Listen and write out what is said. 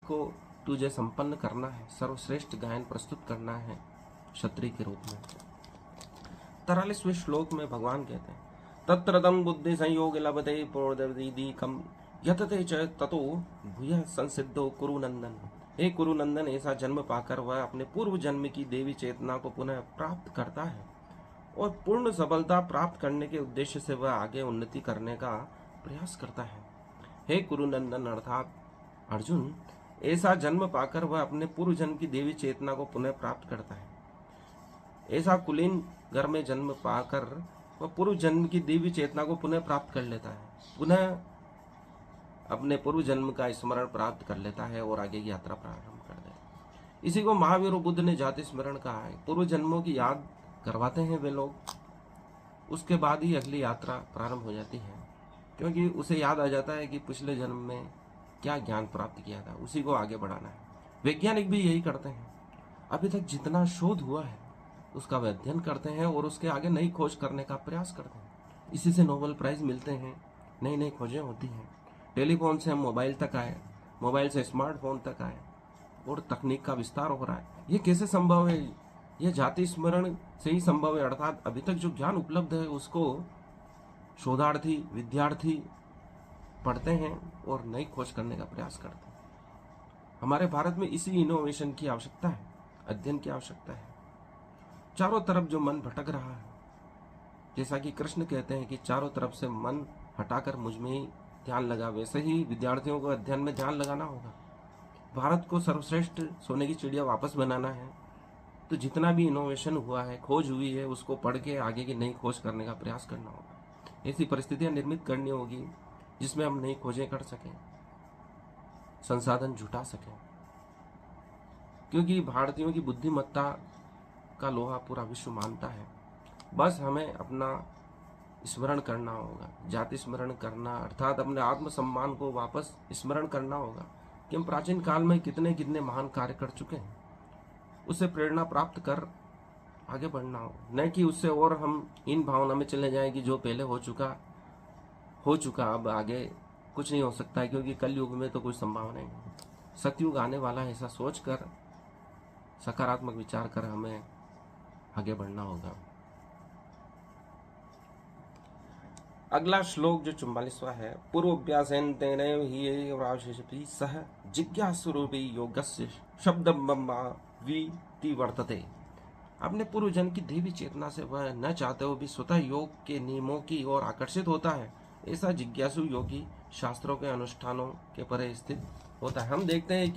को तुझे संपन्न करना है, सर्वश्रेष्ठ गायन प्रस्तुत करना है क्षत्रिय के रूप में। 43वें श्लोक में भगवान कहते हैं, तत्र तम बुद्धि संयोग लभते पूर्णदीकम यतते च ततो भूय संसिद्धो कुरुनंदन। हे कुरुनंदन, ऐसा जन्म पाकर वह अपने पूर्व जन्म की देवी चेतना को पुनः प्राप्त करता है और पूर्ण सफलता प्राप्त करने के उद्देश्य से वह आगे उन्नति करने का प्रयास करता है। हे कुरुनंदन अर्थात अर्जुन, ऐसा जन्म पाकर वह अपने पूर्व जन्म की देवी चेतना को पुनः प्राप्त करता है। ऐसा कुलीन घर में जन्म पाकर वह पूर्व जन्म की देवी चेतना को पुनः प्राप्त कर लेता है, पुनः अपने पूर्व जन्म का स्मरण प्राप्त कर लेता है और आगे की यात्रा प्रारंभ कर देता है। इसी को महावीर बुद्ध ने जाति स्मरण कहा है। पूर्व जन्मों की याद करवाते हैं वे लोग, उसके बाद ही अगली यात्रा प्रारंभ हो जाती है, क्योंकि उसे याद आ जाता है कि पिछले जन्म में क्या ज्ञान प्राप्त किया था, उसी को आगे बढ़ाना है। वैज्ञानिक भी यही करते हैं। अभी तक जितना शोध हुआ है उसका वे अध्ययन करते हैं और उसके आगे नई खोज करने का प्रयास करते हैं। इसी से नोबेल प्राइज मिलते हैं, नई नई खोजें होती हैं। टेलीफोन से हम मोबाइल तक आए, मोबाइल से स्मार्टफोन तक आए और तकनीक का विस्तार हो रहा है। ये कैसे संभव है? यह जाति स्मरण से ही संभव है। अर्थात अभी तक जो ज्ञान उपलब्ध है उसको शोधार्थी विद्यार्थी पढ़ते हैं और नई खोज करने का प्रयास करते हैं। हमारे भारत में इसी इनोवेशन की आवश्यकता है, अध्ययन की आवश्यकता है। चारों तरफ जो मन भटक रहा है, जैसा कि कृष्ण कहते हैं कि चारों तरफ से मन हटाकर मुझ में ही ध्यान लगा, वैसे ही विद्यार्थियों को अध्ययन में ध्यान लगाना होगा। भारत को सर्वश्रेष्ठ सोने की चिड़िया वापस बनाना है तो जितना भी इनोवेशन हुआ है, खोज हुई है, उसको पढ़ के आगे की नई खोज करने का प्रयास करना होगा। ऐसी परिस्थितियां निर्मित करनी होगी जिसमें हम नई खोजें कर सकें, संसाधन जुटा सकें, क्योंकि भारतीयों की बुद्धिमत्ता का लोहा पूरा विश्व मानता है। बस हमें अपना स्मरण करना होगा, जाति स्मरण करना अर्थात अपने आत्मसम्मान को वापस स्मरण करना होगा कि हम प्राचीन काल में कितने कितने महान कार्य कर चुके हैं। उससे प्रेरणा प्राप्त कर आगे बढ़ना हो, न कि उससे और हम इन भावना में चले जाएं कि जो पहले हो चुका अब आगे कुछ नहीं हो सकता है, क्योंकि कलयुग में तो कुछ संभावना नहीं। सतयुग आने वाला है, ऐसा सोचकर सकारात्मक विचार कर हमें आगे बढ़ना होगा। अगला श्लोक जो 44वां है, पूर्वाभ्यासेन तेन हि राशिषि सह जिज्ञासुरूपी योगस्य शब्दब्रह्मा विति वर्तते। अपने पूर्व जन्म की देवी चेतना से वह न चाहते हुए भी स्वतः योग के नियमों की ओर आकर्षित होता है। ऐसा जिज्ञासु योगी शास्त्रों के अनुष्ठानों के परे स्थित होता है। हम देखते हैं कि